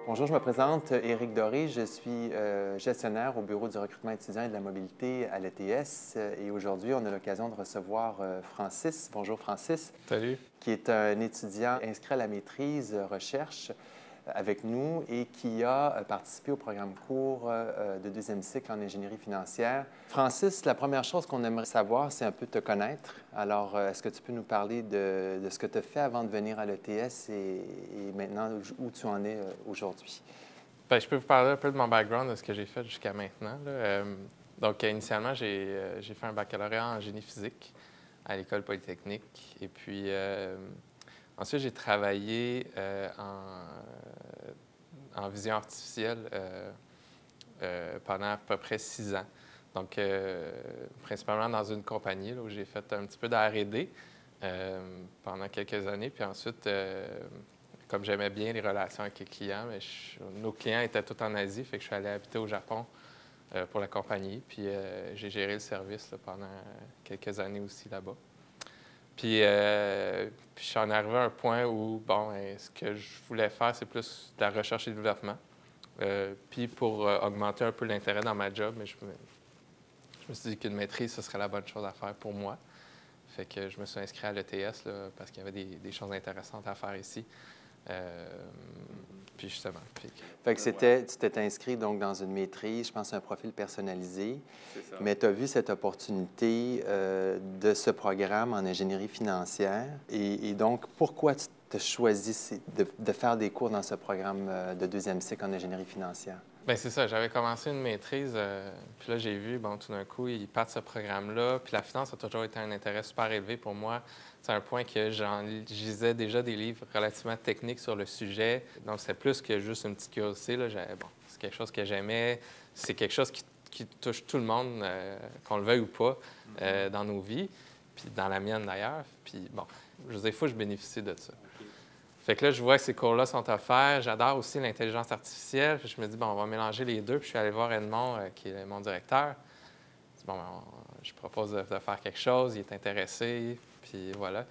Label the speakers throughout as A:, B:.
A: Bonjour, je me présente, Éric Doré. Je suis gestionnaire au Bureau du recrutement étudiant et de la mobilité à l'ETS. Et aujourd'hui, on a l'occasion de recevoir Francis. Bonjour, Francis.
B: Salut.
A: Qui est un étudiant inscrit à la maîtrise recherche avec nous et qui a participé au programme cours de deuxième cycle en ingénierie financière. Francis, la première chose qu'on aimerait savoir, c'est un peu te connaître. Alors, est-ce que tu peux nous parler de ce que tu as fait avant de venir à l'ETS et maintenant où tu en es aujourd'hui?
B: Bien, je peux vous parler un peu de mon background, de ce que j'ai fait jusqu'à maintenant. Donc, initialement, j'ai fait un baccalauréat en génie physique à l'École polytechnique. Et puis, ensuite, j'ai travaillé en vision artificielle pendant à peu près 6 ans. Donc, principalement dans une compagnie là, où j'ai fait un petit peu d'R&D pendant quelques années. Puis ensuite, comme j'aimais bien les relations avec les clients, mais nos clients étaient tous en Asie, fait que je suis allé habiter au Japon pour la compagnie. Puis j'ai géré le service là, pendant quelques années aussi là-bas. Puis je suis en arrivé à un point où, bon, ce que je voulais faire, c'est plus de la recherche et développement. Puis pour augmenter un peu l'intérêt dans ma job, mais je me suis dit qu'une maîtrise, ce serait la bonne chose à faire pour moi. Fait que je me suis inscrit à l'ETS parce qu'il y avait des choses intéressantes à faire ici. Puis justement.
A: Fait que tu t'es inscrit donc dans une maîtrise, je pense un profil personnalisé.
B: C'est ça.
A: Mais tu as vu cette opportunité de ce programme en ingénierie financière. Et donc, pourquoi tu as choisi de faire des cours dans ce programme de deuxième cycle en ingénierie financière?
B: Bien, c'est ça. J'avais commencé une maîtrise, puis là, j'ai vu, bon, tout d'un coup, ils partent ce programme-là. Puis la finance a toujours été un intérêt super élevé pour moi. C'est un point que je lisais déjà des livres relativement techniques sur le sujet. Donc, c'est plus que juste une petite curiosité. Là. Bon, c'est quelque chose que j'aimais. C'est quelque chose qui touche tout le monde, qu'on le veuille ou pas, dans nos vies, puis dans la mienne d'ailleurs. Puis bon, je veux dire, il faut que je bénéficie de ça. Fait que là, je vois que ces cours-là sont offerts. J'adore aussi l'intelligence artificielle. Puis je me dis, bon, on va mélanger les deux. Puis je suis allé voir Edmond, qui est mon directeur. Je dis, bon, je propose de faire quelque chose. Il est intéressé. Puis voilà.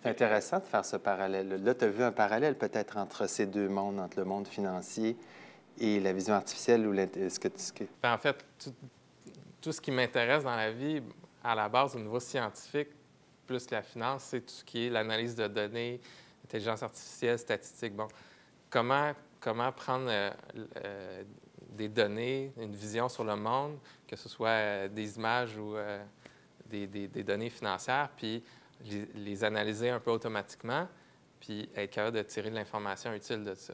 A: C'est intéressant de faire ce parallèle. Là, tu as vu un parallèle peut-être entre ces deux mondes, entre le monde financier et la vision artificielle ou ce que tu...
B: Bien, en fait, tout ce qui m'intéresse dans la vie, à la base, au niveau scientifique, plus que la finance, c'est tout ce qui est l'analyse de données, intelligence artificielle, statistique. Bon, comment prendre des données, une vision sur le monde, que ce soit des images ou des données financières, puis les analyser un peu automatiquement, puis être capable de tirer de l'information utile de ça.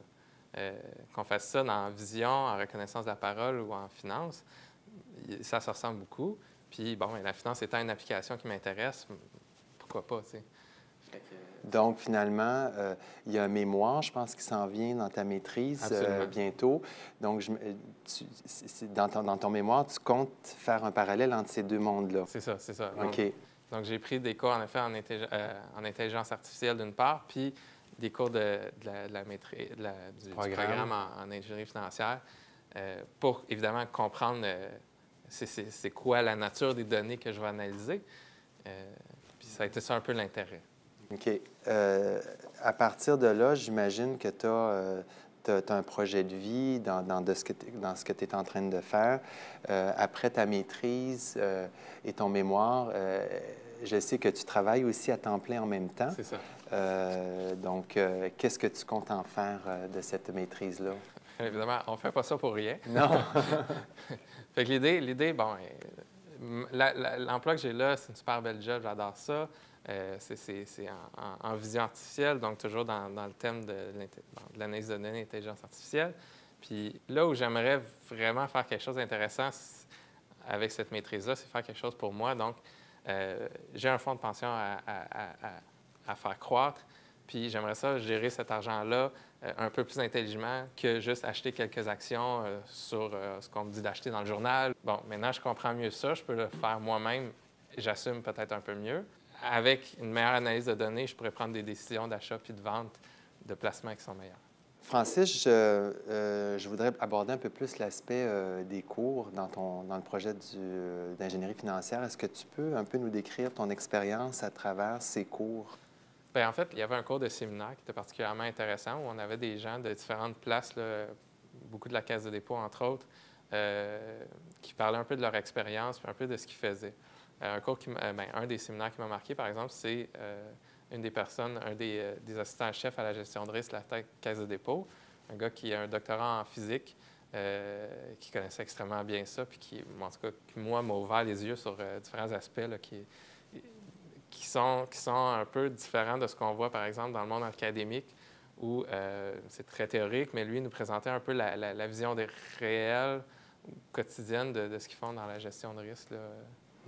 B: Qu'on fasse ça dans vision, en reconnaissance de la parole ou en finance, ça se ressemble beaucoup. Puis, bon, la finance étant une application qui m'intéresse, pourquoi pas, tu sais.
A: Donc, finalement, il y a un mémoire, je pense, qui s'en vient dans ta maîtrise bientôt. Donc, dans ton mémoire, tu comptes faire un parallèle entre ces deux mondes-là.
B: C'est ça, c'est ça.
A: OK.
B: Donc, j'ai pris des cours, en effet, en intelligence artificielle, d'une part, puis des cours du programme en ingénierie financière pour, évidemment, comprendre c'est quoi la nature des données que je vais analyser. Puis ça a été ça un peu l'intérêt.
A: OK. À partir de là, j'imagine que tu as un projet de vie dans ce que tu es en train de faire. Après ta maîtrise et ton mémoire, je sais que tu travailles aussi à temps plein en même temps.
B: C'est ça.
A: Donc, qu'est-ce que tu comptes en faire de cette maîtrise-là?
B: Évidemment, on ne fait pas ça pour rien.
A: Non.
B: Fait que l'idée, bon, l'emploi que j'ai là, c'est une super belle job, j'adore ça. C'est en vision artificielle, donc toujours dans le thème de l'analyse de données et l'intelligence artificielle. Puis là où j'aimerais vraiment faire quelque chose d'intéressant avec cette maîtrise-là, c'est faire quelque chose pour moi. Donc, j'ai un fonds de pension à faire croître, puis j'aimerais ça gérer cet argent-là un peu plus intelligemment que juste acheter quelques actions sur ce qu'on me dit d'acheter dans le journal. Bon, maintenant, je comprends mieux ça, je peux le faire moi-même, j'assume peut-être un peu mieux. Avec une meilleure analyse de données, je pourrais prendre des décisions d'achat puis de vente de placement qui sont meilleures.
A: Francis, je voudrais aborder un peu plus l'aspect des cours dans le projet d'ingénierie financière. Est-ce que tu peux un peu nous décrire ton expérience à travers ces cours?
B: Bien, en fait, il y avait un cours de séminaire qui était particulièrement intéressant où on avait des gens de différentes places, là, beaucoup de la Caisse de dépôt, entre autres, qui parlaient un peu de leur expérience puis un peu de ce qu'ils faisaient. Un des séminaires qui m'a marqué, par exemple, c'est une des personnes, un des assistants-chefs à la gestion de risque de la Caisse de dépôt, un gars qui a un doctorat en physique, qui connaissait extrêmement bien ça, puis qui, en tout cas, qui, moi, m'a ouvert les yeux sur différents aspects là, qui sont un peu différents de ce qu'on voit, par exemple, dans le monde académique, où c'est très théorique, mais lui nous présentait un peu la vision des réels quotidienne de ce qu'ils font dans la gestion de risque là,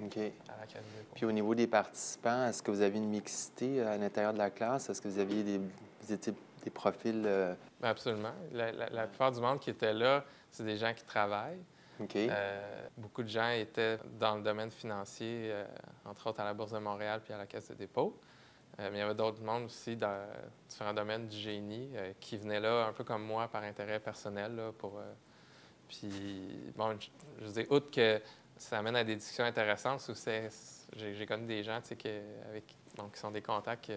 A: OK.
B: à l'Académie.
A: Puis au niveau des participants, est-ce que vous avez une mixité à l'intérieur de la classe? Est-ce que vous aviez vous étiez des profils...
B: Bien, absolument. La plupart du monde qui était là, c'est des gens qui travaillent.
A: OK.
B: Beaucoup de gens étaient dans le domaine financier, entre autres à la Bourse de Montréal puis à la Caisse de dépôt. Mais il y avait d'autres mondes aussi dans différents domaines du génie qui venaient là un peu comme moi par intérêt personnel. Là, puis, bon, je dis, outre que ça amène à des discussions intéressantes où j'ai connu des gens qui sont des contacts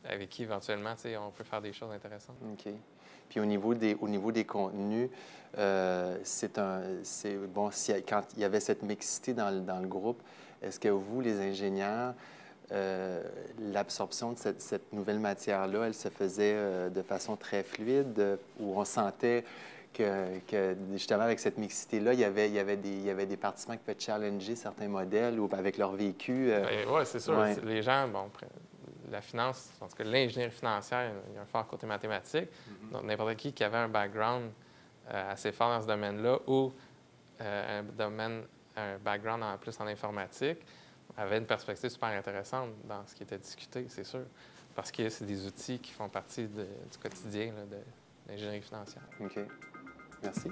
B: avec qui éventuellement on peut faire des choses intéressantes.
A: OK. Puis au niveau des contenus, quand il y avait cette mixité dans le groupe, est-ce que vous, les ingénieurs, l'absorption de cette nouvelle matière-là, elle se faisait de façon très fluide, où on sentait que justement, avec cette mixité-là, il y avait des participants qui pouvaient challenger certains modèles ou avec leur vécu?
B: Oui, c'est sûr.
A: Ouais.
B: Les gens, la finance, en tout cas l'ingénierie financière, il y a un fort côté mathématique. Donc, n'importe qui avait un background assez fort dans ce domaine-là ou un background plus en informatique, avait une perspective super intéressante dans ce qui était discuté, c'est sûr. Parce que c'est des outils qui font partie du quotidien là, de l'ingénierie financière.
A: OK. Merci.